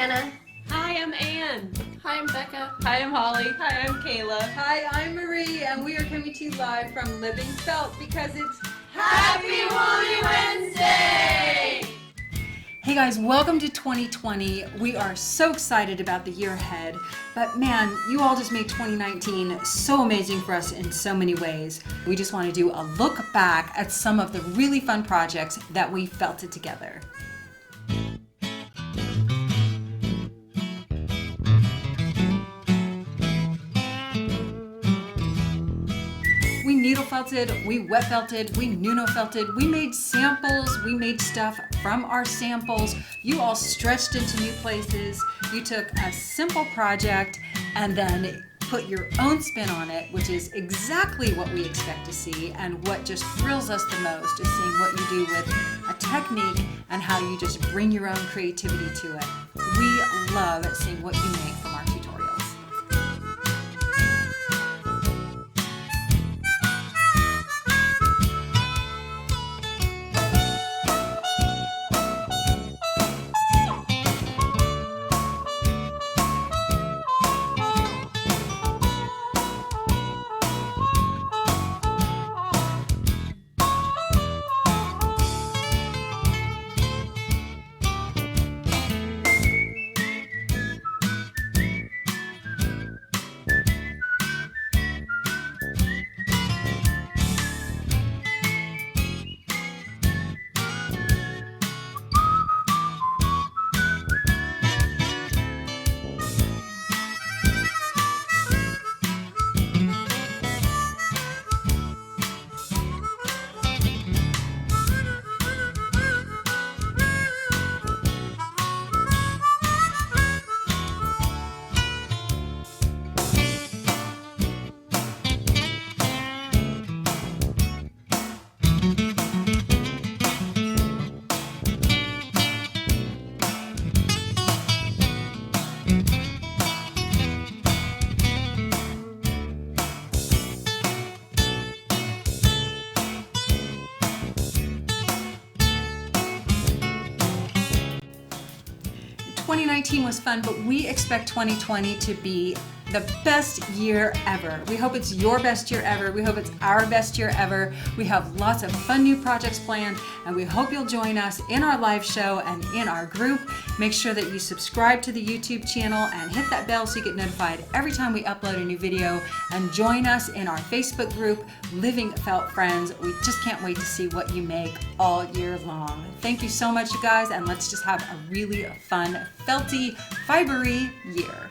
Anna. Hi, I'm Ann. Hi, I'm Becca. Hi, I'm Holly. Hi, I'm Kayla. Hi, I'm Marie, and we are coming to you live from Living Felt because it's Happy Woolly Wednesday! Hey guys, welcome to 2020. We are so excited about the year ahead, but man, you all just made 2019 so amazing for us in so many ways. We just want to do a look back at some of the really fun projects that we felt it together. We needle felted, we wet felted, we Nuno felted, we made samples, we made stuff from our samples. You all stretched into new places. You took a simple project and then put your own spin on it, which is exactly what we expect to see, and what just thrills us the most is seeing what you do with a technique and how you just bring your own creativity to it. We love seeing what you make from our tutorials. Twenty 2019 was fun, but we expect 2020 to be the best year ever. We hope it's your best year ever. We hope it's our best year ever. We have lots of fun new projects planned, and we hope you'll join us in our live show and in our group. Make sure that you subscribe to the YouTube channel and hit that bell so you get notified every time we upload a new video, and join us in our Facebook group, Living Felt Friends. We just can't wait to see what you make all year long. Thank you so much, you guys, and let's just have a really fun, felty, fibery year.